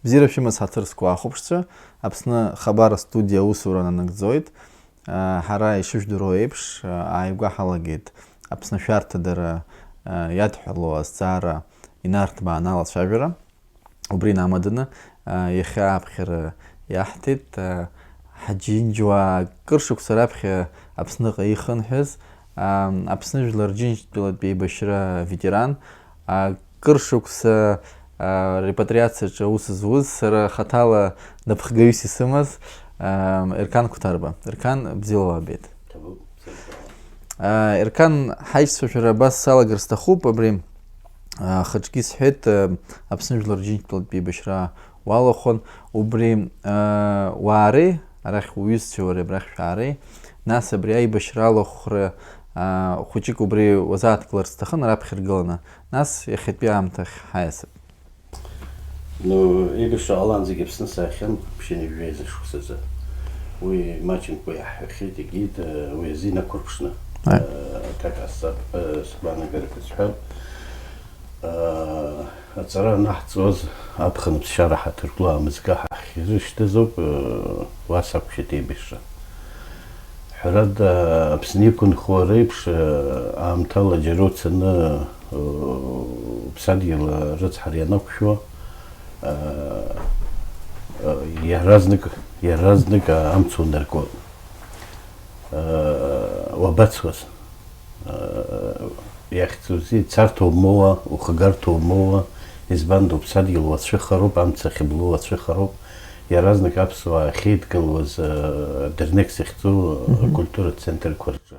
бзира шәымаз ҳаҭырсқәа ахәаԥшцәа, Аԥсны Хабар студиа аусура нанагӡоит. Ҳара ишыжәдыруа еиԥш ааигәаҳалагеит Аԥсны ашәарҭадара иадҳәало азҵаара инарҭбааны алацәажәара. Убри инамаданы иахьа аԥхьара иаҳҭеит Ҳаџьынџьуаа кыр шықәса раԥхьа Аԥсныҟа ихынҳәыз Аԥсны Жәлар Џьынџьтәылатә еибашьра ветеран, кыр шықәса репатриациаҿы аус зуз, сара хаҭала напхгаҩыс исымаз Еркан Қәҭарба. Еркан, бзиала уаабеит. Еркан, ҳаишьцәашәара абас салагар сҭахуп, абри хаҿгьы сҳәеит, Аԥсны Жәлар Џьынџьтәылатә еибашьра уалахәын, убри уаареи, арахь уҩызцәеи уареи абрахь шәаареи, нас абри аибашьра алахәра хәыҷык убри уазааҭгыларц сҭахын раԥхьа ргыланы, нас иахьатәи аамҭахь ҳаиасып. Аибашьра ҟалан зегьы Аԥсны саахьан ԥшьын жәеиза шықәсазы. Уи маҷымкәа иаҳҳәахьеит, егьит уи азы инақәырԥшны аҭак сгәаанагарақәа сҳәап. Аҵара анаҳҵуаз аԥхын ԥсшьара ҳаҭыргәлы амызга ҳахьирышьҭызоуп, уа сақәшәеит аибашьра. Ҳәарада, Аԥсны иқәынхо реиԥш аамҭала џьара уцаны ԥсадгьыл рыцҳара ианақәшәо, иаразнак амц унарго. Уабацуаз. Иахьцузи царҭа умоуа, ухагарҭа умоуа, избан ду ԥсадгьыл уацәыхароуп, амц ахьыблу уацәыхароуп. Иаразнак аԥсуаа ахьеидгылуаз дырнеик захьӡу акультуратә центрқәа рҿы.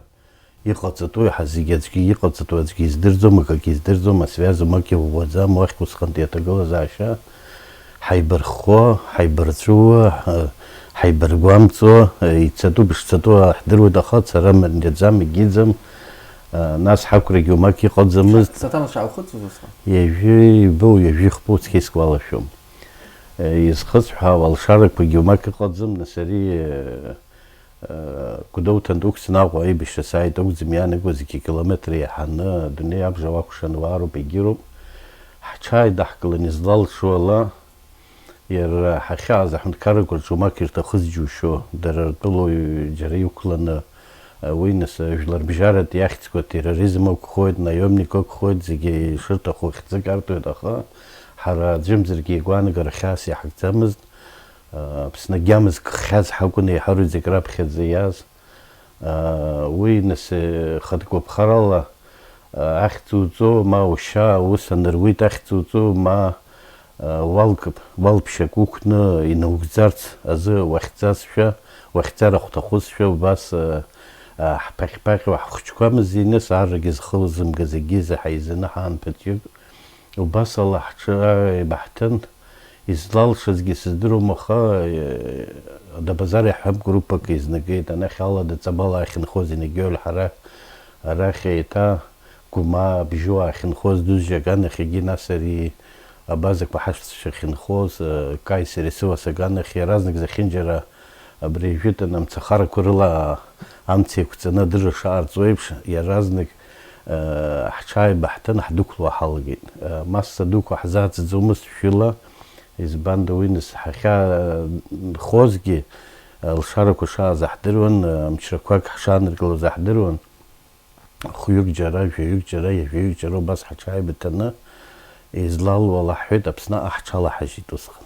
Иҟаҵатәу иаҳа зегьы аӡәгьы иҟаҵатәу аӡәгьы издырӡом, акагьы издырӡом, асвиазумак иууаӡам, уахьтә усҟантәи аҭагылазаашьа ҳаибарххо, ҳаибарҵәыуа, ҳаибаргәамҵуа, ицатәу бышцатәу ҳдыруеит, аха ацара мариаӡам, егьиӡам. Нас ҳақәрагьы умак иҟаӡамызт. Ҩажәи ибоу, ҩажәи ихԥоу цқьа исгәалашәом. Изхысҳәаауа алшарақәагьы умак иҟаӡам, нас ари Гәдоуҭантә уқәҵны Аҟәа аибашьра сааит акәӡам иаанаго, зегьы километр иаҳаны адунеи абжа уакәшаны уаароуп, егьироуп. Ҳҽааидаҳкыланы излалшо ала, иара ҳахьааз аҳәынҭқаррақәа рҿы умак ирҭахыз џьушьо, дара ртәылоуаҩ џьара иқәланы уи нас жәларбжьаратә иахьӡқәа терроризм ықәхоит, наиомник ықәхоит, зегьы ишырҭаху хьӡык артуеит, аха ҳара аӡәымзаргьы игәаанагара хьаас иаҳагӡамызт. Аԥсны агьамыз кхьаз ҳакәын еиҳароуит зегь раԥхьаӡа иааз. Уи нас хатәгәаԥхарала ахьӡ уҵо, ма ушьа ус аныруит, ахьӡ уҵо, ма уалԥшьак уқәкны инаугӡарц азы уахьӡазшәа, уахьӡара ҳҭахузшәа, убас ҳԥахьԥахьуа ҳхәыҷқәамыз иныс аррагьы зхылзымгаз егьизы ҳаизаны ҳаанԥыҭҩык. Убас ала ҳҽааибаҳҭын, излалшазгьы сыздыруам, аха адабазар иаҳәап группак изнагеит, анахь алада ҵабала ахьынхоз инагьоур ҳара арахь еиҭа гәыма бжьо ахьынхоз дузжьак анахь, егьи нас ари абазақәа ҳашҭцәа ахьынхоз каисери сыуас аганахь иаразнак захьынџьара абри ажәытәан амцахарақәа рыла амц еиқәҵаны адырра шаарҵо еиԥш, иаразнак ҳҽааибаҳҭын ҳдәықәлауа ҳалагеит. Масса дуқәа ҳзааӡаӡомызт шәыла, избанда уи нас ҳахьаанхозгьы лшарақәа шааз аҳдыруан, мчрақәак ҳшааныргылоз аҳдыруан. Хәҩык џьара, жәаҩык џьара, иажәаҩык џьара убас ҳҽааибыҭаны излалуа ала ҳҳәеит, Аԥсны ҳҽалаҳажьит усҟан.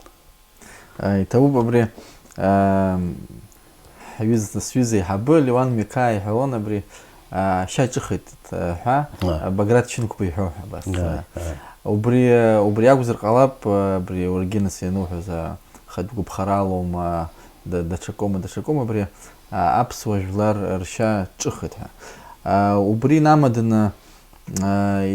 Иҭабуп абри сҩыза еиҳабы Леуан Микаа иҳәалон абри ашьа ҿыхеит ҳәа, Баграт Чынқәба иҳәо ҳәа абас. Убри акәзар ҟалап, абри уаргьы нас иануҳәоз хатә гәыԥхаралоума, даҽакоума, абри аԥсуа жәлар ршьа ҿыхеит ҳәа. Убри намаданы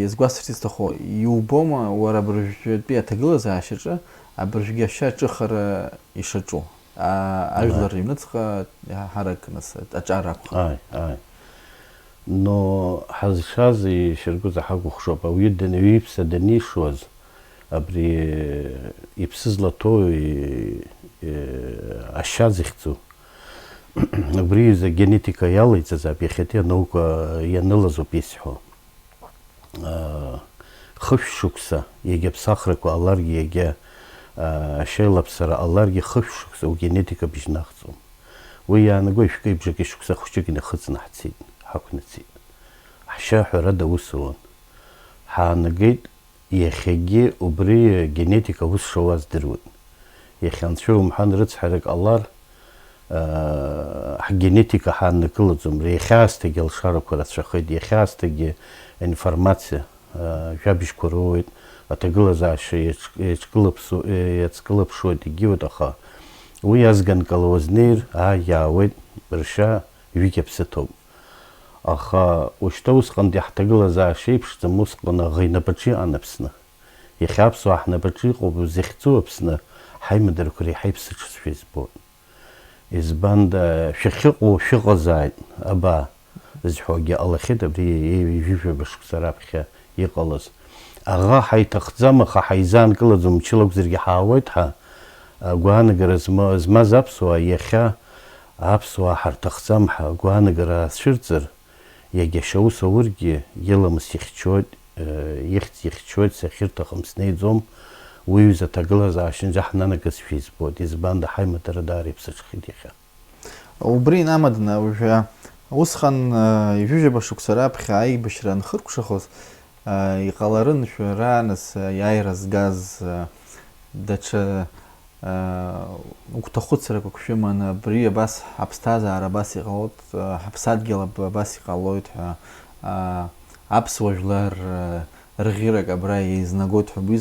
изгәасҭарц исҭаху, иубома уара абыржәтәи аҭагылазаашьаҿы абыржәгьы ашьа ҿыхара ишаҿу? Ажәлар рыҩныҵҟа ҳарак нас аҿар акәхап. Но ҳазшаз ишьаргәыз ҳакәыхшоуп, ауаҩы даныҩеиԥса данишоз, абри иԥсы злаҭоу ашьа захьӡу, убри изы генетика иалаиҵазаап, иахьатәи анаука ианылазоуп исҳәо. Хышә шықәса, егьа ԥсахрақәа ҟаларгьы, егьа ашеилаԥсара ҟаларгьы хышықәса угенетика бжьнахӡом. Уи иаанагоит шәкы-ибжаки шықәса хәҷык инахыҵны ҳцеит, ҳақәнаҵеит. Ҳшьаҳәарада ус уан. Ҳаанагеит иахьагьы убри генетика ус шауаз здыруан. Иахьа Анцәа умҳәан рыцҳарак ҟалар, ҳгенетика ҳааннакылаӡом. Иахьаасҭагьы алшарақәа рацәахеит, иахьаасҭагьы аинформациа жәабжьқәа роуеит, аҭагылазаашьа иацклаԥшуеит, егьиуеит, аха уи азганкала уазнеир, иаауеит, ршьа ҩыџьа ԥсыҭоуп. Аха уажәшьҭа усҟан ҳҭагылазаашьа еиԥшӡам, усҟан аӷа инапаҿы иҟан Аԥсны. Иахьа аԥсуаа ҳнапаҿы иҟоуп, захьӡу Аԥсны ҳаимадарақәа реиҳа иԥсыҽызшәа избоит. Избанда шәахьыҟоу шәыҟазааит, абаа зҳәогьы ҟалахьеит абри ҩыжәаба шықәса раԥхьа иҟалаз. Аӷа ҳаиҭахӡам, аха ҳаизаанкылаӡом, мчыла акәзаргьы ҳаауеит ҳәа агәаанагара змаз аԥсуаа иахьа аԥсуаа ҳарҭахӡам ҳәа агәаанагара ацәырҵыр, иагьа шьаус аургьы иламыс ихьчоит, ихьӡ ихьчоит, сахьырҭахым снеиӡом, уи ҩыза аҭагылазаашьа ҳнанагазшәа избоит. Избанда ҳаимадара даара иԥсыҽхеит иахьа. Убри инамаданы уажәы усҟан ижәыжәаба шықәса раԥхьа аибашьра анхыркәшахоз иҟаларын шәара иааира згаз даҽа гәҭахәыцрақәак шәыман, абри абас ҳаԥсҭазаара абас иҟалоит, ҳаԥсадгьыл абас иҟалоит ҳәа аԥсуа жәлар рӷьырак абра еизнагоит ҳәа уи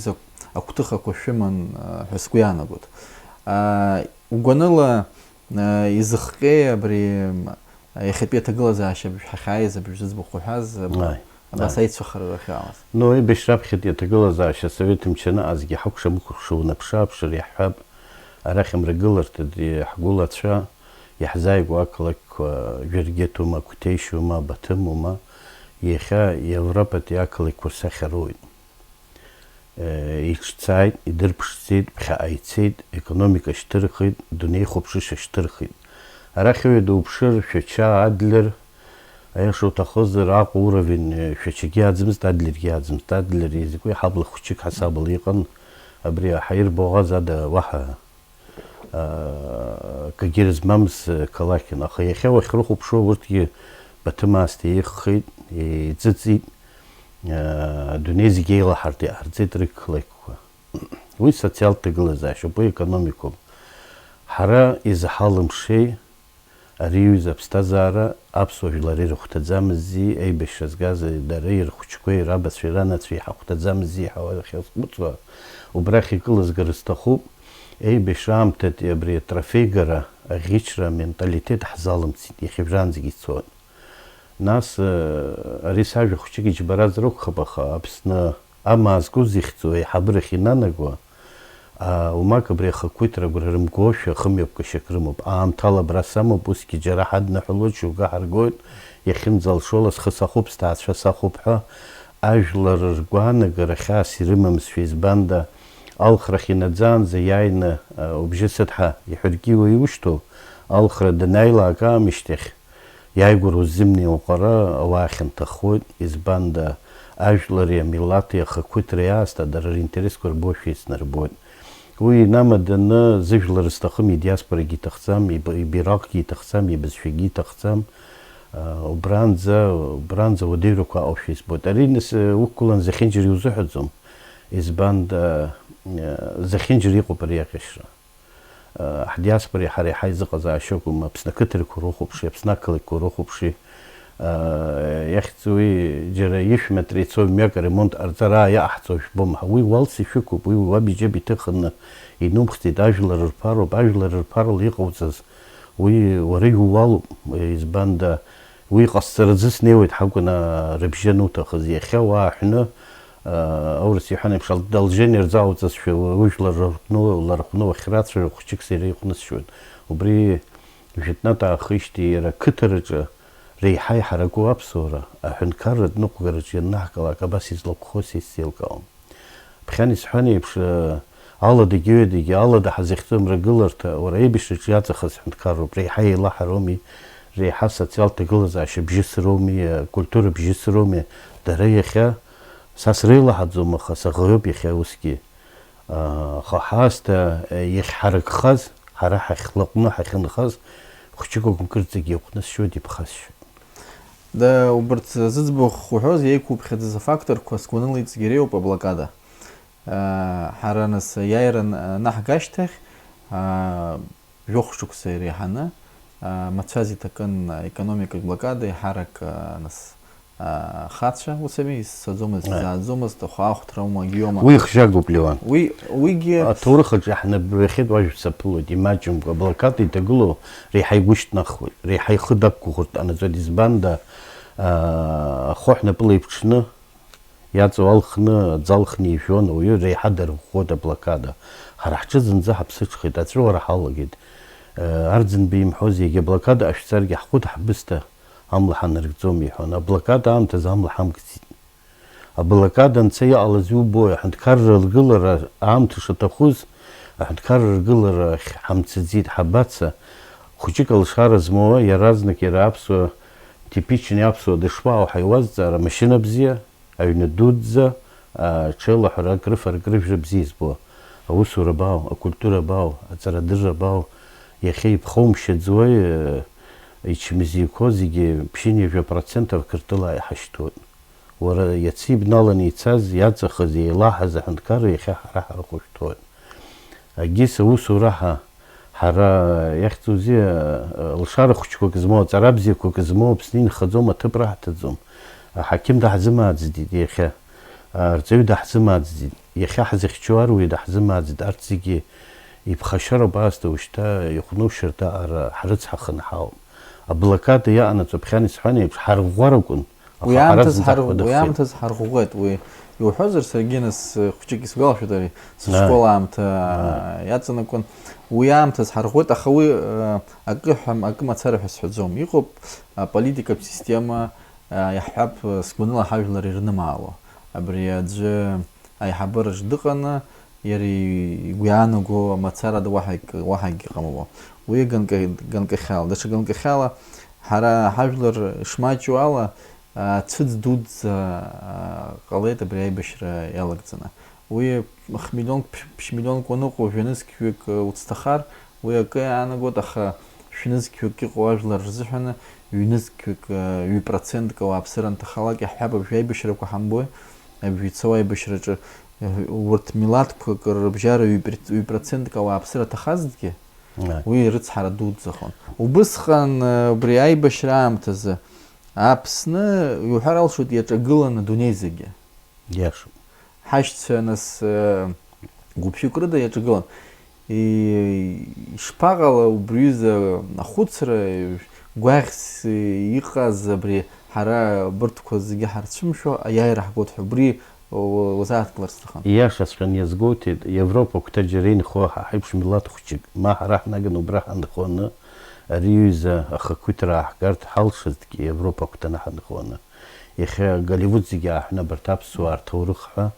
агәҭыхақәа шәыман ҳәа сгәы иаанагоит. Угәаныла изыхҟьеи абри иахьатәи аҭагылазаашьа ҳахьааиз абжьы зыӡбахә уҳәаз абас аицәахара рахьаауаз. Еибашьра аԥхьатәи аҭагылазаашьа Асовет мчанаҟазгьы ҳакәша-мыкәша унаԥшы-ааԥшыр иаҳҳәап, арахь мрагыларҭагьы ҳгәылацәа иаҳзааигәоу ақалақьқәа Жәыргьыҭума, Қәҭешьума, Баҭымума, иахьа Европатәи ақалақьқәа рсахьа роуит. Иҿцааит, идырԥшӡеит, ԥхьаҟа ицеит, економика шьҭырхит, дунеихәаԥшышьа шьҭырхит. Арахь дуԥшыр, шәача, Адлер, аиаша уҭахызар Аҟәа уровень шәачагьы аӡмызт, Адлергьы аӡмызт. Адлер изакәи ҳабла хәҷык ҳасабала иҟан, абри аҳаирбаӷаз ада уаҳа акгьы рызмамыз қалақьын. Аха иахьа уахьрыхәаԥшуа урҭгьы Баҭым аасҭа еиӷьхеит, еиҵыҵит, адунеи зегьы еилаҳарт, иҟарҵеит рықалақьқәа. Уи социалтә ҭагылазаашьоуп, уи економикоуп. Ҳара изаҳалымшеи ари аҩыза аԥсҭазаара аԥсуа жәлар ирыхәҭаӡамзи, аибашьра згаз дара ирхәҷқәеи, рабацәеи, ранацәеи ҳахәҭаӡамзи ҳәа уахьазхәыцуа, убрахь икылызгар сҭахуп, аибашьра аамҭатәи абри атрофеигара, аӷьычра аменталитет ҳзалымҵит, иахьабжанӡагьы ицоит. Нас ари сажәа хәҷык иџьбаразар акәхап, аха Аԥсны амаа зку зихьӡу аиҳабырахь инанагуа, умак абри ахақәиҭра агәра рымгошәа хымҩаԥгашьак рымоуп. Аамҭала абра самоуп, усгьы џьара ҳаднаҳәалоит, шьоука ҳаргоит, иахьынӡалшола схы сахәуп, сҭаацәа сахәуп ҳәа ажәлар ргәаанагара хьаас ирымамызшәа, избанда алхрахь инаӡаанӡа иааины убжьы сыҭҳа иҳәаргьы иушьҭоу, алхра данааилаак аамышьҭахь иааигәара узымнеи уҟара ауаа хьанҭахоит, избанда ажәлари амилаҭи ахақәиҭреи аасҭа дара ринтересқәа рбошәа ицнарбоит. Уи инамаданы зыжәлар зҭахым идиаспорагьы иҭахӡам, ибираҟгьы иҭахӡам, ибызшәагьы иҭахӡам, убранӡа уадаҩрақәа аҟоушәа избоит. Ари нас уқәгылан зехьынџьар иузыҳәаӡом, избанда зехьынџьар иҟоуп ари аҟьашьра. Ҳдиаспореи ҳара иаҳа изыҟазаашьа акәым, Аԥсны ақыҭарақәа урыхәаԥши, Аԥсны ақалақьқәа урыхәаԥши, иахьӡу уи џьара ишәметра ицо мҩак аремонт ҟарҵара иаҟаҳҵо жәбом. Уи уалс ишәықәуп, уи уабиџьаб иҭыханы инумхӡеит, ажәлар рԥароуп, ажәлар рԥарала иҟауҵаз уи уара иууалуп, избанда уи ҟасҵараӡы снеиуеит ҳакәын рыбжьы ануҭахыз. Иахьа уааҳәны аурыс иҳәан еиԥш одолжение рзаауҵазшәа ужәлар ларҟны уахьрацәажәо хәҷык сара иҟәнысшьоит. Убри жәытәнатә аахижьҭеи иара ақыҭараҿы реиҳа иҳараку аԥсуара аҳәынҭқарратә ныҟәгараҿы ианнаҳгалак абас излақәхоз исзеилкаауам. Ԥхьан исҳәан еиԥш аладагьы ҩадагьы алада ҳазыхьӡу амрагыларҭа уара аибашьраҿы иаҵахаз ҳәынҭқарроуп, реиҳа еилаҳароуми, реиҳа социалтә ҭагылазаашьа бжьысыроуми, акультура бжьысыроуми, дара иахьа са среилаҳаӡом, аха саӷаҩуп иахьа усгьы. خاصة يحرك خاص حراح يخلقنا حيخن خاص خشكو كنكرت يقنس شو دي بخش Да убрт зызбо хухоз ейку бхедза фактор коскунын лиц герео по блокада. Харанас яйран нахгаштех жохшук серия хана мацази такан экономика блокады харак нас хатша усами садзомас задзомас то хах травма гиома ويخشاقو بليوان ويجي تورخ احنا بخيد واجب سبلو دي ماجم بلوكاتي تقولوا ريحي وشت نخوي ريحي خدك وخرت انا زود زباندا خوحنا بلي بشنا ياتزوالخنا تزالخني شون ويو ريحه در خوده بلوكادا هرحچ زنزه حبسچ خيت اترو راح حلقيد ارزن بيم حوزي بلوكادا اشترق حقود حبسته عمل حنرجزوم يحون بلوكادا عم تزامل حمكتي البلوكادا نسي على زوبو حنتكرر القلر عم تشتخوز حنتكرر القلر حم تزيد حباتسا خوشيك الشهر زمو يرازنك يرابسو تيبيتشن يابسو دشوا حيوزر ماشينا بزيا او ندودزا تشيلو حراك رفر قريف بزيز بو اوسو رباو كولتورا باو اتزردر باو يخيب خومش زوي يتشمزيكوزيجي بشيني في процентов كرتلا يحشتون ورا يتسيب نالني تاز ياتخذي لاحظ حنكر يخح راح رخوشتون اجيس وسو راح حرا يختو زي الشارخ كوك زمو ترابزي كوك زمو بسنين خزومه تبرح تزوم حكيم ده حزمات زديد يخا رزيو ده حزمات زديد يخا حزخ شوار ويده حزمات زد ارتزيجي يبخشر باست وشتا يخنو شرتا حرز حخن حاو البلوكات يا انا تبخاني سحاني حرف ورقون ويام تزحر غوت ويحذر سرجينس خشيك سقال شو تري سكول عمت ياتنا كون ويام تزحر غوت اخوي اقحم اقما تصرف حزوم يقب بوليتيكا بسيستема يحب سكونلا حاجه ريرنا معه ابريادج اي حبرج دقنا يري ويانو جو ماتسارا ده واحد قموا ويغن كخال داش غن كخالا حرا حاجلر شماچو على تفد دود قليت بري بشر يلقتنا وي مخميلون بشميلون كونو جنس كيك وتستخار وي كا انا год اخ شنس كيك قواجلر زحنا يونس كيك 1% كو ابسرن تخلاق يحب بجاي بشر كو حمبو ابي تسوي بشر ورت ميلاد كر بجار 1% كو ابسر تخازدكي وي رص حرا دود زخون وبسخن برياي بشرام تز ابسنا يحرال شو يتقلن دونيزيجي ياش حشت ناس غوبشي كردا يتقلن и шпагала убриза нахуцра гвахс يقاز بري حرا برتكو زيجي حرتشمشو ياي راح قوت حبري وزات كلرستخان ياش اسكن يزغوتي يوروبا كتجرين خو حيبش ملات خوشك ما راح نغنو براح عندخون ريوزا اخ كترا حقرت حلشت يوروبا كتنا عندخون يخ غوليوود زيجي احنا برتابسو ارتورخها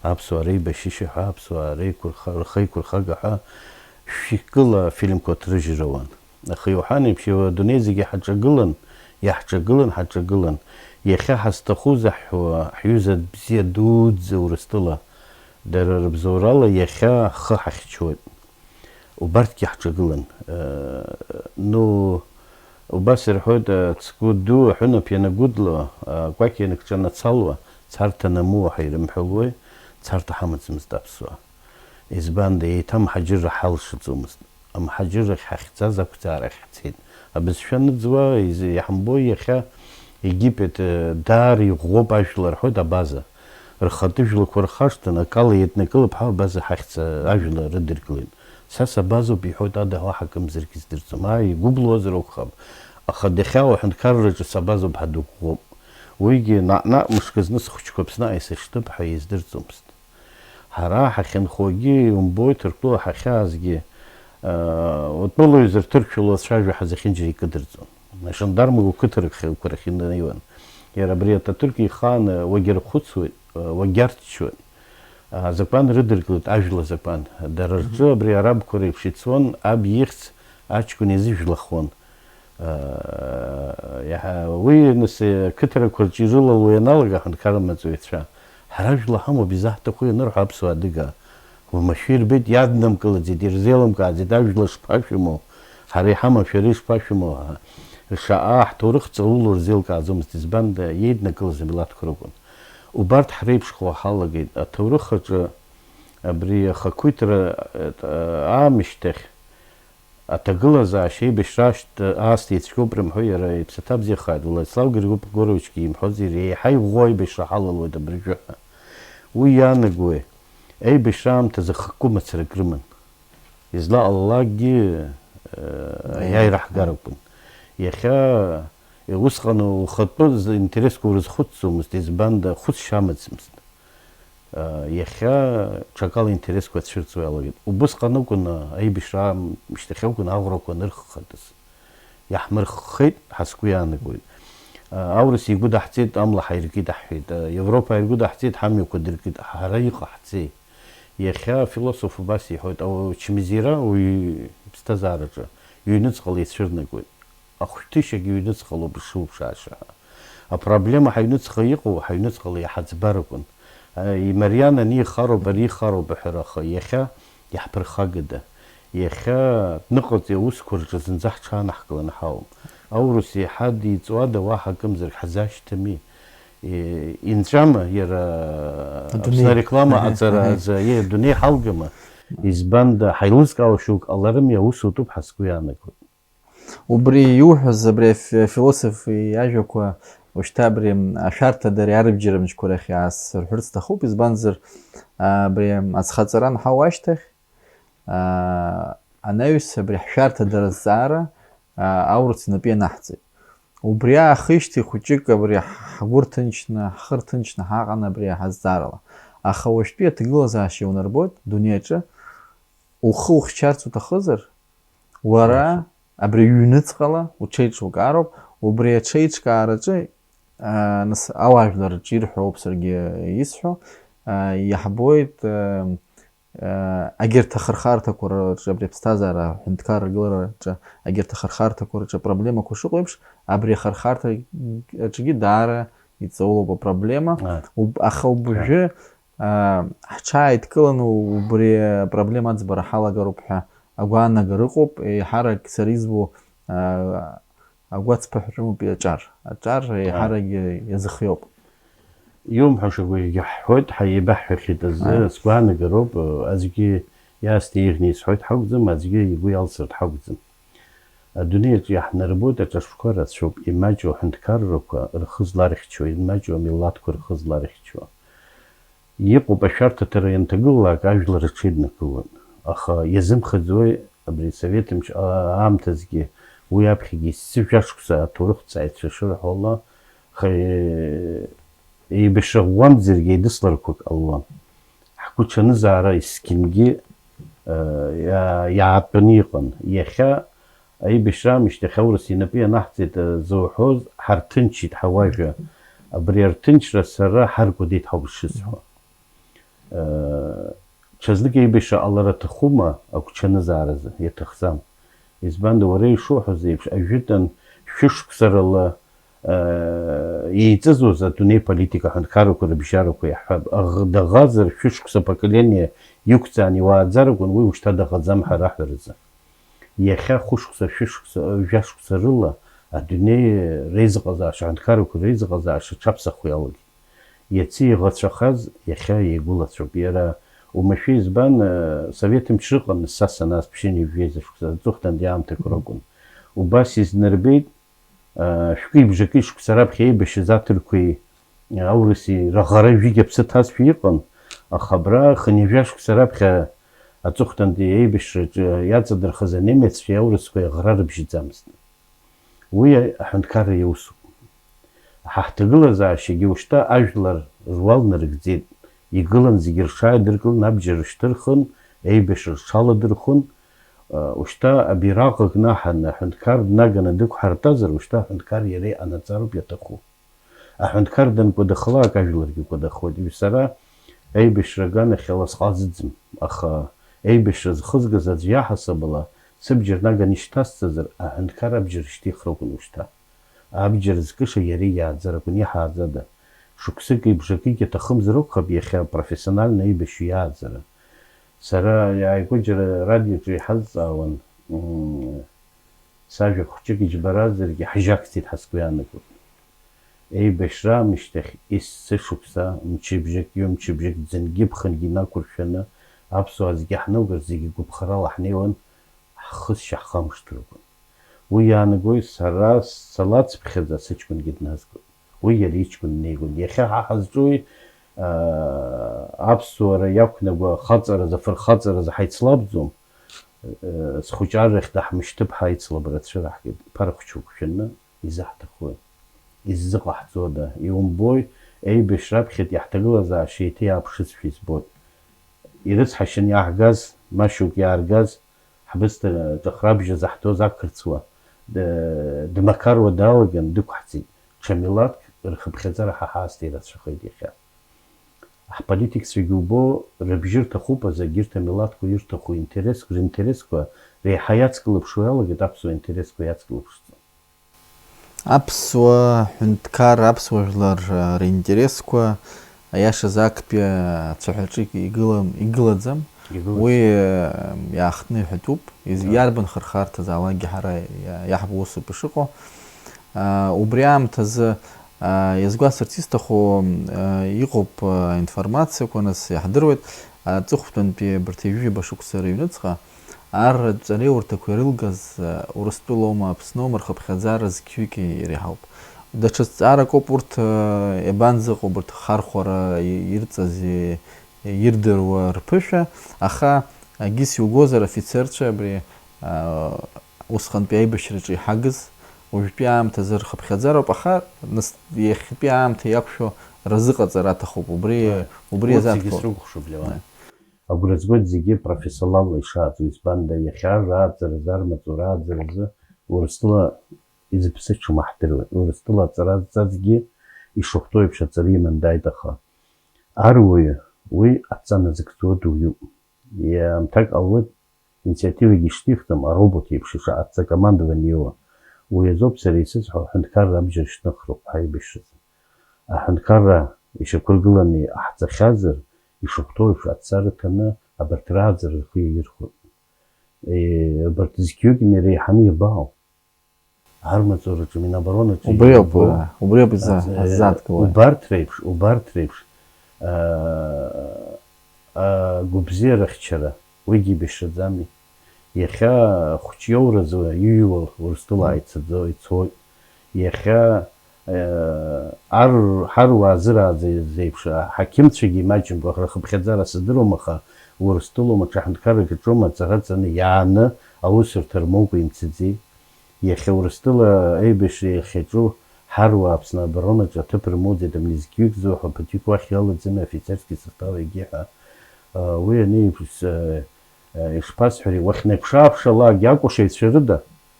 ابسواري بشيشها ابسواري كل خلقها شكل فيلم كوترجروان اخي وحاني بشي دونيزيجي حجقلن يحجقلن حجقلن يخا حستخوز حيوزة بزي دود زورستلا در بزورالة يخا خحشوت وبرت يحجقلن نو وباسر حود تسكود دو حنا بينا قدلو قواكي انك جانا تصالوا تسارتا نمو حيرم حلوي تسارتا حمد زمزدابسوا إزبان دي تم حجر حالش زومز أم حجر حختزا كتار حتين أبس شان زوا يحمبوي يخا يجيبت داري غوب أجلر حدا بازا رخاتيجل كورخاشتنا قال يتنقل بحال بازا حختزا أجلر ردركلين ساسا بازو بيحود هذا هو حكم زركز درسم هاي قبل وزر خاب أخد خاو حند كرج سبازو بحدو غوب ويجي نا مش كزنس خوشكو بسنا يسشتب حيز درسمست هراح خن خوجي ومبوي تركلو حخازجي وطلو يزر تركلو شاجو حزخنجي كدرزون عشان دارمو كتر كرخين نيوان يا ربريتا تركي خان وجر خصو وجرت شو زبان ردركلت اجل زبان درجه بري عرب كوري بشيتسون اب يخس اشكو نزيف لخون يا وي نس كتر كرجيجلو وينالغا حن كارمزويتشا حراج لهم بزحت خوي نروح ابسو ادقا Умашәа ирбеит иаднамкылаӡеит, ирзеилымкааӡеит, ажәлар шԥашәымоу, ҳара иҳамам, шәара ишԥашәымоу, шаҟа ҳҭоурых ҵауло рзеилкааӡомызт, избанда иеиднакылаз амилаҭқәа ракәын. Убарҭ ҳреиԥшхо ҳалагеит, аҭоурых аҿы абри ахақәиҭра аамышьҭахь аҭагылазаашьа еибашьра аасҭа ицәгьоуп рымҳәо, иара иԥсаҭа бзиахааит, Владислав Григорьевичгьы имҳәозар, еиҳа иӷәӷәа аибашьра ҳалалуеит абыржәы. Уи иаанагои, аибашьра аамҭазы хықәкы мацарак рыман. Излаҟалалакгьы иааираҳгар акәын. Иахьа усҟан ухатәы интересқәа урызхәыцӡомызт, избанда хәыцшьа амаӡамызт. Иахьа ҽакала интересқәа ацәырҵуа иалагеит. Убысҟан акәын аибашьра аамышьҭахь акәын аӷәрақәа анырххатәыз. Иаҳмырххеит, ҳазқәа иаанагоит. Аурыс игәыдаҳҵеит, амла ҳаиркит ҳҳәеит. Европа игәыдаҳҵеит, ҳамҩақәа дыркит. Ҳара иҟаҳҵеи. Иахьа афилософ убас иҳәоит, ачмазира уи иԥсҭазаараҿы иҩныҵҟала ицәырнагоит. Ахәшәҭышьагьы иҩныҵҟалоуп ишуԥшааша. Апроблема ҳаҩныҵҟа иҟоу, ҳаҩныҵҟала иаҳаӡбар акәын. Имарианан ихароуп, ари ихароуп аҳәара, аха иахьа иаҳԥырхагада. Иахьа дныҟаҵеи аусқәа рҿы зынӡа ҳҽаанаҳкыланы ҳауам. Аурыс иаҳа диҵуада уаҳа акымзарак ҳзашьҭами. Инҵәама иара Аԥсны реклама аҵара азы адунеи ҳалгама, избанда ҳаилызкаауа шьоук ҟаларыми, аус утәуп ҳазқәа иаанагоит. Убри иуҳәаз абри афилософ иажәақәа уажәшьҭа абри ашәарҭадара арыбџьарымчқәа рахь иаасырҳәырц сҭахуп, избанзар абри аӡхаҵара анҳауа ашьҭахь анаҩс абри ҳшәарҭадара азҵаара аурыс инапы ианаҳҵеит. Убри аахижьҭеи хәыҷык абри ҳгәы рҭынчны, ҳхы рҭынчны ҳаҟан абри ҳазҵаарала. Аха уажәтәи аҭагылазаашьа иунарбоит дунеиаҿы, ухы ухьчарц уҭахызар, уара абри ҩныҵҟала уҽеиҿукаароуп. Убри аҽеиҿкаараҿы ауаажәларраҿы ирҳәоуп саргьы исҳәо, иаҳбоит агьырҭ ахырхарҭақәа рҿы, абри аԥсҭазаара аҳәынҭқар ргылараҿы агьырҭ ахырхарҭақәа рҿы апроблемақәа шыҟоу еиԥш, абри ахырхарҭа аҿгьы даара иҵаулоуп апроблема. Аха уажәы ҳҽааидкыланы убри апроблема аӡбара ҳалагароуп ҳәа агәаанагара ыҟоуп. Еиҳарак сара избо агәацԥаҳәа рымоуп аҿар. Аҿар еиҳаракгьы иазыхиоуп. Иумҳәашагәа иаҳҳәоит, ҳаибаҳҳәахьеит азы, сгәаанагароуп, аӡәгьы иаасҭа иӷьны исҳәоит ҳакәӡам, аӡәгьы игәы иалсыртә ҳакәӡам. Адунеиаҿы иаҳнарбоит аҿыршәқәа рацәоуп, имаҷу аҳәынҭқаррақәа рхы зларыхьчо, имаҷу амилаҭқәа рхы зларыхьчо. Иҟоуп ашәарҭаҭара ианҭагылалак ажәлар рҽеиднакылон. Аха иазымхаӡои абри совет аамҭазгьы уи аԥхьагьы сцәажәашықәса аҭоурыхҭҵааҩцәа шырҳәауала, еибашьра ӷәӷәамӡаргьы еидысларқәак ҟалуан. Ҳгәы ҽанызаара искьынгьы иаатәаны иҟан. Иахьа аибашьра аамышьҭахь аурыс инапы ианаҳҵеит зуҳәоз, ҳарҭынчит ҳауажәа. Абри арҭынчра сара ҳаркәадеит ҳауп шысҳәо. Ҽазнык аибашьра ҟалара аҭахума агәҽанызааразы, иаҭахӡам. Избанда уара ишуҳәоз еиԥш, ажәытәан шәышықәсарала еиҵызуаз адунеи политика аҳәынҭқаррақәа рыбжьарақәа иаҳҳәап, даӷазар шәышықәса поколение иқәҵаан иуааӡар акәын, уи ушьҭа даӷаӡам ҳәа раҳәарызы. Иахьа хәышықәса, жәашықәса рыла адунеи реизыҟазаашьа, аҳәынҭқаррақәа реизыҟазаашьа ҽаԥсахуа иалагеит. Иацы иӷацәахаз иахьа иеигәылацәоуп. Иара умашәа избан совет мч рыҟан са санаазԥшьын ижәҩеиз ашықәса, аҵыхәтәантәи аамҭақәа ракәын. Убас изнарбеит шәкы бжакы шықәса раԥхьа еибашьыз аҭырқәеи аурыси раӷара жәигь аԥсы ҭазшәа иҟан, аха абра хынҩажәа шықәса раԥхьа аҵыхәтәантәи аибашьраҿы иаҵадырхаз анемеццәеи аурысқәеи аӷара рыбжьаӡамызт. Уи аҳәынҭқарра иусуп. Ҳаҳҭагылазаашьагьы ушьҭа ажәлар руал нарыгӡеит. Игылан зегьы рҽааидыркылан, абџьар рышьҭырхын, аибашьра рҽаладырхәын, ушьҭа абираҟ кнаҳаны аҳәынҭқар днаганы дықәҳартазар, ушьҭа аҳәынҭқар иара иҟанаҵароуп иаҭаху. Аҳәынҭқар данкәадахалак ажәларгьы кәадахуеит. Сара аибашьра аганахь аласҟазыӡым, аха аибашьра зхызгаз аӡә иаҳасабала сыбџьар наганы ишьҭасҵазар, аҳәынҭқар абџьар ишьҭихра акәын ушьҭа. Абџьар зкыша иара иааӡар акәын, иҳааӡада. Шықәсыки бжакыки аҭахымзар акәхап иахьа профессионально аибашьҩы иааӡара. Сара иааигәыџьара радиоҿы иҳазҵаауан сажәа хәҷык иџьбаразаргьы ҳжьакцеит ҳазқәа иаанагоит. Еибашьра аамышьҭахь сышықәса мчыбжьык, ҩымчыбжьык ӡынгьы ԥхынгьы инақәыршәаны аԥсуаа зегьы ҳнаугар зегьы гәыԥхарала ҳнеиуан, ҳхысшьа ҳхамышҭрақәан. Уи иаанагоит сара салацԥхьаӡа сыҷкәынгьы дназгоит. Уи иара иҷкәын днеигон. Иахьа ҳа ҳазҿуи аԥсуара иақәнагәа хаҵаразы, фырхаҵаразы ҳаицлабӡом. Схәыҷарахь даҳмышьҭып ҳаицлабра цәыраҳгеит. Ԥарахәҷы уқәшәаны изаҳҭахуи. Иззыҟаҳҵода, иумбои, еибашьра аԥхьатә иаҳҭагылазаашьа еиҭа иааԥшызшәа избоит. Ирыцҳашьаны иааҳгаз, машьоук иааргаз, ҳбысҭа ҿыхрабжьа заҳҭоз ақырҭуа дмақаруа далаган дықәҳҵеит. Ҽа милаҭк рхыԥхьаӡара ҳа ҳаасҭа ирацәахеит иахьа. Ҳполитикцәагьы убо рыбжьы рҭахуп азы егьырҭ амилаҭқәа ирҭаху ринтересқәа реиҳа иацклаԥшуа иалагеит аԥсуа интересқәа иацклаԥшӡом. Аԥсуа ҳәынҭқар, аԥсуа жәлар ринтересқәа аиашаз актәи ацәаҳәаҿы игылаӡам. Уи иаахтны иҳәатәуп. Иарбан хырхарҭазаалакгьы ҳара иаҳбо усуп ишыҟоу. Убри аамҭазы иазгәасырц исҭаху иҟоуп информациақәа, нас иаҳдыруеит аҵыхәтәантәи абарҭ ижәиба шықәса рыҩныҵҟа арҵареиурҭақәа ирылгаз Урыстәылоума, Аԥсноума рхыԥхьаӡара зқьҩыки иреиҳауп. Даҽа зҵаарак ауп урҭ иабанӡаҟоу убарҭ хархәара ирҵаз ирдыруа рԥышәа, аха агьыс иугозар афицерцәа абри усҟантәи аибашьраҿы иҳагыз уажәтәи аамҭазы рхыԥхьаӡароуп, аха иахьатәи аамҭа иақәшәо разыҟаҵара аҭахуп. Убри азаҭқәоуп. Агәра згоит зегьы профессионалла ишааӡо, избанда иахьа рааӡаразы, армаҵура ааӡаразы Урыстәыла изыԥсы ҽымаҳдыруеит. Урыстәыла аҵара зҵазгьы ишахәҭоу еиԥш аҵара иман дааит, аха аруаҩы уи адҵа назыгӡо дуаҩуп. Аамҭак ҟалуеит инициативагьы ишҭихӡам, аробот еиԥш адҵакомандование иоуа. Уи азоуп сара исызҳәо аҳәынҭқарра абџьар шьҭыхроуп ҳаибашьразы. Аҳәынҭқарра ишьақәыргыланы ҟаҳҵахьазар, ишахәҭоу еиԥш адҵа рыҭаны абарҭ рааӡара рхы иаирхәоит. Абарҭ зқьҩыки иреиҳаны иабаау. Армаҵураҿы, Миноборонаҿы убри ауп изаадкыло. Убарҭ реиԥш гәыбзиарахьчара уигьы ибашьраӡами. Иахьа хәҷиоуразы иҩуа Урыстәыла ицоит. Иахьа ҳаруаа зырааӡаз еиԥш ҳақьымцәагьы имаҷымкәа рхыԥхьаӡара сыздыруам, аха Урыстәылоума ҽа ҳәынҭқаррак аҿоума ҵараҵаны иааны аусурҭа рмоукәа имцаӡеи. Иахьа Урыстәыла аибашьра иахьаҿу ҳаруаа Аԥсны оборонаҿы аҭыԥ рмоуӡеит, амнезгьҩык зоуҳәа ԥаҭҩык уахь иалаӡами афицерски состав егьиҳәа. Уи аниеиԥш ишԥасҳәари, уахьнаԥшы-ааԥшалак акәашаҩцәа рыда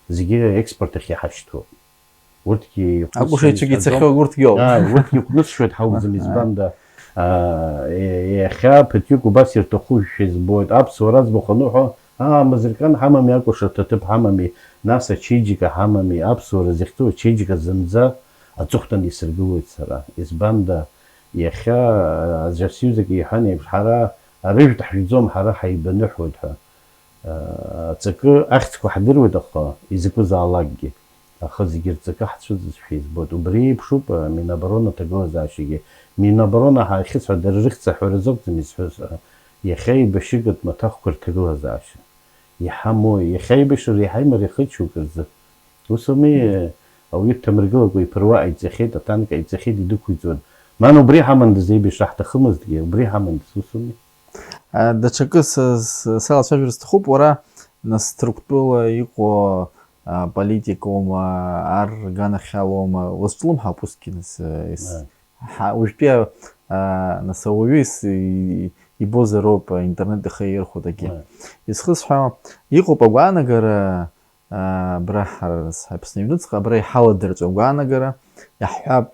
зегьы аекспорт ахь иҳашьҭоуп. Урҭгьы акәашаҩцәагьы ицахьоу урҭгьы ауп. Урҭгьы иҟәнысшәоит ҳауӡом, избанда иахьа ԥаҭҩык убас ирҭахушәа избоит. Аԥсуара аӡбахә аныҳәо, амазыркан ҳамами, акәаша ҭаҭыԥ ҳамами, нас ачеиџьыка ҳамами, аԥсуара захьӡу ачеиџьыка зынӡа аҵыхәтәан исыргылоит сара. Избанда иахьа аӡәырсиузак иҳәан еиԥш, ҳара арыжәтә ҳжәӡом, ҳара ҳаибаныҳәоит ҳәа. Аҵакы ахьӡқәа ҳдыруеит, аха изакәызаалакгьы. Аха зегьы рҵакы ҳцәыӡызшәа избоит. Убри еиԥшуп Миноборона аҭагылазаашьагьы. Миноборона ҳаихьыҵәҳәа дара рыхьӡ-аҳәара зоуп изҳәоз. Иахьа еибашьыгатә маҭәахәқәа рҭагылазаашьа. Иҳамои, иахьа еибашьра реиҳа имариахеит шьоук рзы. Ус ауми ауаҩы дҭамыргылакәа иԥыруа ҟаиҵахьеит, атанк ҟаиҵахьеит, идәықәиҵон. Ман убри ҳамандаз еибашьра ҳҭахымызҭгьы, убри ҳамандаз, ус ауми. Даҽакы салацәажәар сҭахуп, уара нас Ҭырқәтәыла иҟоу политикоума, арганахьалоума, уазҿлымҳауп усгьы нас уажәтәи нас ауаҩы ибозароуп интернет ихы иаирхәодагьы. Исхысҳәо иҟоуп агәаанагара абра Аԥсны аҩныҵҟа, абра иҳаладырҵо агәаанагара, иаҳҳәап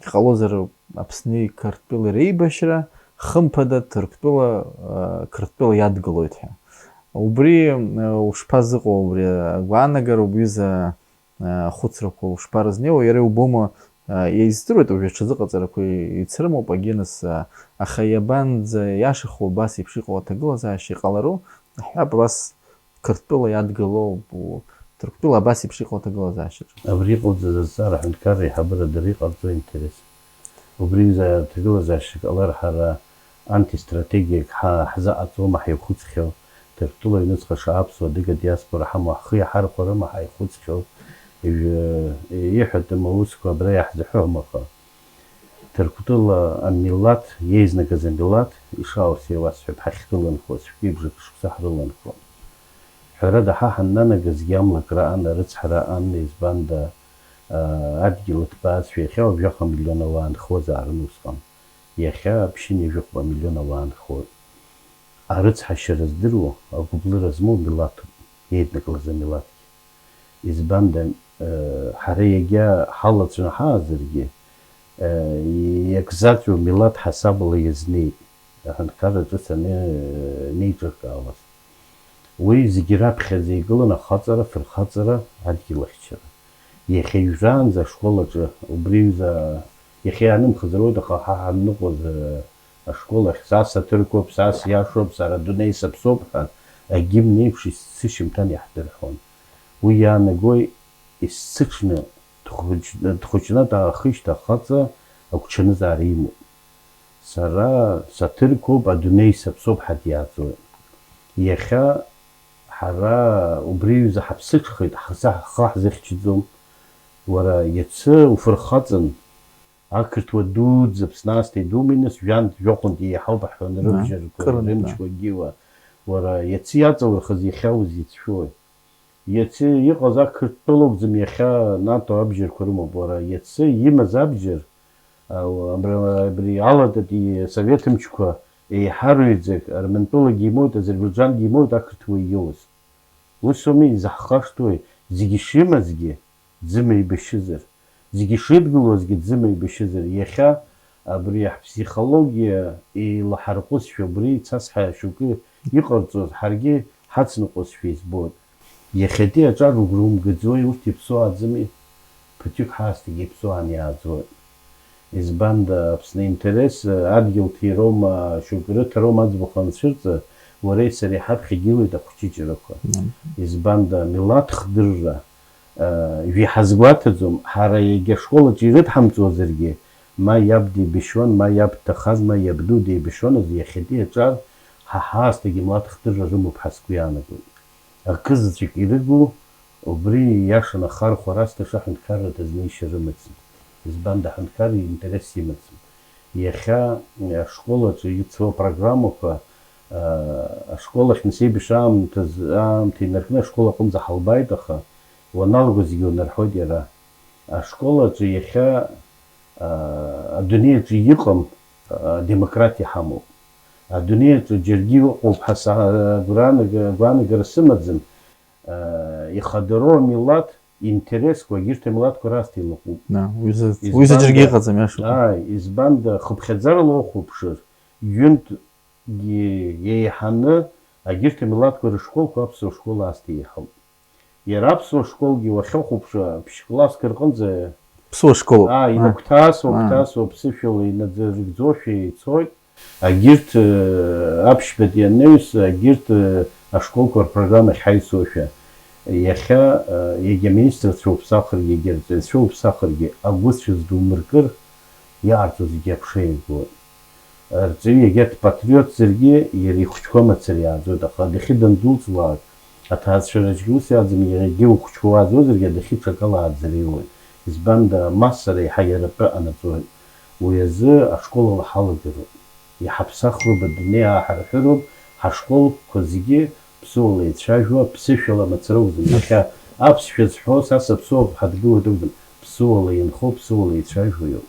иҟалозар Аԥсни Қырҭтәылеи реибашьра, хымԥада Қырҭтәыла иадгылоит ҳәа. Убри ушԥазыҟоу убри агәаанагара, убриазы хәыцрақәа ушԥарызнеиуа, иара иубома Издыруеит уажәы аҽазыҟаҵарақәа ицрымоуп агьыныс, аха иабанӡа иашахо убас еиԥш иҟоу аҭагылазаашьа иҟалару, ҳҳәап абас Қырҭтәыла иадгылоуп, Ҭырқәтәыла абас еиԥш иҟоу аҭагылазаашьаҿы. Абри иҟалҵаз азҵаара аҳәынҭқарра еиҳабыра дара иҟарҵо интерес. Убри аҭагылазаашьа ҟалар ҳара антистратегиак ҳзаҟаҵома ҳаихәыцхьоу, Ҭырқәтәыла аҩныҵҟа шаҟа аԥсуа адыга диаспора ҳамоу ҳхы иаҳархәарыма ҳаихәыцхьоу, иҳәатәым аусқәа абра иаҳзаҳәом, аха Ҭырқәтәыла амилаҭ, иеизнагаз амилаҭ, ишаус иуасҳәап, ҳахьрыланхоз, шәкьыбжак шықәса ҳрыланхо. Ҳәарада ҳа ҳаннанагазгьы амлакра ан, арыцҳара ан, избанда адгьыл ҭбаазшәа иахьа уажәаҟа миллион ауаа нхозаарын усҟан. Иахьа ԥшьыни жәохәба миллион ауаа нхоит. Арыцҳашьара здыруа, агәыблыра змоу милаҭуп, иеиднагалаз амилаҭгьы. Избанда ҳара иагьа ҳалаҵәны ҳаазаргьы, иагьзаҵәу милаҭ ҳасабала иазнеит, аҳәынҭқарра ҿыц анеиҿыркаауаз. Уи зегьы раԥхьаӡа игылан ахаҵара, фырхаҵара, адгьылахьчара. Иахьа ижәраанӡа ашкол аҿы убри ҩыза иахьа иаанымхазароуит, аха ҳа ҳанныҟәоз ашкол ахь са саҭырқәоуп, са сиашоуп, сара адунеи саԥсоуп ҳәа агимн еиԥш исцышьамҭан иаҳдырҳәон. Уи иаанагои исцыҽны дхәыҷны даахышьҭ ахаҵа агәҽанызаара имоуп. Сара саҭырқәоуп, адунеи саԥсоуп ҳәа диааӡоит. Иахьа ҳара убри ҩыза ҳаԥсыҽхеит, ҳхы ҳзыхьчаӡом. Уара иацы уфырхаҵан, ақырҭуа дуӡӡа Аԥсны аасҭа идуминыс, жәантә жәохәынтәи иаҳауп ҳҳәон рыбжьарқәа, рымчқәагьы. Уара иацы иаҵаурхаз иахьа узицәшәои. Иацы иҟаз ақырҭтәыла акәӡам, иахьа НАТО абџьарқәа рымоуп. Уара иацы имаз абџьар, абри аладатәи асовет мчқәа еиҳараҩӡак Армянтәылагьы имоуит, Азербайџангьы имоуит ақырҭуа ииоуз. Ус ауми изаҳхашҭуеи, зегьы шимазгьы ӡыма еибашьызар, зегьы шидгылозгьы ӡыма еибашьызар. Иахьа абри ҳԥсихологиа еилаҳарҟәызшәа, убри цас шьоукы иҟарҵоз, ҳаргьы ҳацныҟәозшәа избоит. Иахьатәи аҿар угәра умгаӡои, урҭ иԥсоу ааӡами? Ԥыҭҩык ҳаасҭагьы иԥсоу аан иааӡоит. Избанда Аԥсны интерес адгьылҭироума, шьоукы рыҭароума аӡбахә анцәырҵа, уареи сареи ҳаԥхьа игылоит ахәҷыҷрақәа. Избанда милаҭ хдырра иҳазгәаҭаӡом, ҳара егьа ашкол аҿы ирыдҳамҵозаргьы, ма иаб деибашьуан, ма иаб дҭахаз, ма иабду деибашьуан азы иахьатәи аҿар ҳа ҳаасҭагьы милаҭ хдырра рымоуп ҳәа сгәы иаанагоит. Акызаҵәык ирыгу, убри иашан ахархәа расҭаша аҳәынҭқарра дызнеишьа рымаӡам. Избанда аҳәынҭқарра интерес имаӡам. Иахьа ашкол аҿы ицо программақәа, ашкол ахь нас еибашьра аамҭа инаркны ашкол аҟынӡа ҳалбааит, аха уаналаго зегьы унарҳәоит иара. Ашкол аҿы иахьа адунеи аҿы иҟам демократиа ҳамоуп. Адунеи аҿы џьаргьы ыҟоуп ҳәа гәаанагара сымаӡам. Ихадароу амилаҭ интересқәа, егьырҭ амилаҭқәа расҭа илаҟәуп. Уи џьаргьы иҟаӡам иашоуп. Избанда хыԥхьаӡарала уахәаԥшыр, ҩынтәгьы еиҳаны егьырҭ амилаҭқәа рышколқәа аԥсуа школ аасҭа еиҳауп. Иара аԥсуа школгьы уахьахәаԥшуа ԥшь-класск рҟынӡа ԥсуа школуп. Инагәҭасуа, ԥсышәала инаӡыргӡошәа ицоит. Егьырҭ аԥшьбатәи анаҩс, егьырҭ ашколқәа рпрограмма ҳаицошәа. Иахьа егьа аминистрцәа уԥсахыргьы, егьа арҵаҩцәа уԥсахыргьы агәыцәыз думыркыр, иаарҵо зегьы аԥша иагоит. Арҵаҩы егьа дпатриотзаргьы иара ихәҷқәа мацара иааӡоит, аха адәахьы дандәылҵлак аҭаацәараҿгьы ус иааӡам, иаргьы ухәҷқәа уааӡозаргьы адәахьы ҽакала ааӡареиуеит. Избанда массара еиҳа иаратәы анаҵоит. Уи азы ашкол ала ҳалагароуп. Иҳаԥсахроуп, адунеи ааҳарҳәыроуп, ҳашколқәа зегьы ԥсуала еицәажәо, ԥсышәала мацара акәӡам. Иахьа аԥсшәа зҳәо, са саԥсоуп ҳадгылоит акәӡам. Ԥсуала инхо, ԥсуала еицәажәо иоуп.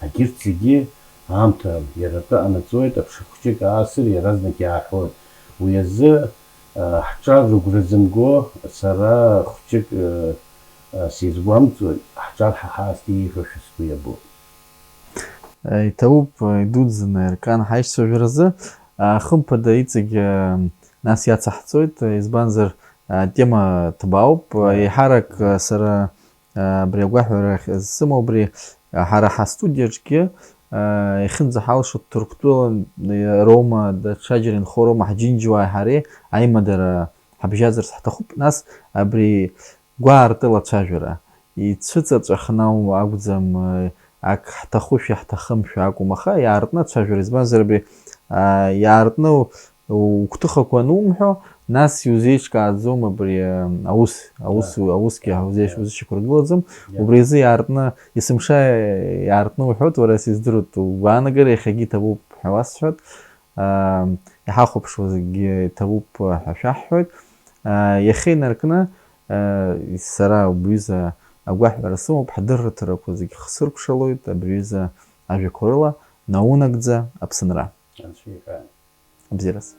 Егьырҭ зегьы аамҭа иаратәы анаҵоит, аԥша хәҷык аасыр иаразнак иааҳәоит. Уи азы ҳҿар рыгәра зымго, сара хәҷык сизгәамҵуеит, ҳҿар ҳа ҳаасҭа ииҳәошәа сгәы иабоит. Иҭауп, идуӡӡаны иркан ҳаишьцәажәаразы, хымԥада иҵегь нас иацаҳҵоит, избанзар атема ҭбаауп, еиҳарак сара абри агәаҳәара сымоу, абри ҳара ҳастудиаҿгьы ихьынӡаҳалшо Ҭырқәтәылан Рома даҽаџьара инхо Рома ҳџьынџьуааи ҳареи аимадара ҳабжьазарц ҳҭахуп, нас абри гәаартыла ацәажәара ицәыҵаҵәахны акәӡам ак ҳҭахушәа ҳҭахымшәа акәым, аха иаартны ацәажәара, избанзар абри иаартны угәҭыхақәа анумҳәо, нас иузеиҿкааӡом абри аусгьы узышьақәыргылаӡом, убри азы иаартны есымша иаартны уҳәоит, уара сиздыруеит угәаанагара иахьагьы иҭабуп ҳәа уасҳәоит, иҳахәаԥшуа зегьы иҭабуп ҳәа шәаҳҳәоит. Иахьа инаркны сара убриҩыза агәаҳәара сымоуп, ҳдырраҭарақәа зегьы хсыркәшалоит абриҩыза ажәақәа рыла, наунагӡа Аԥсынра. Абзиарас.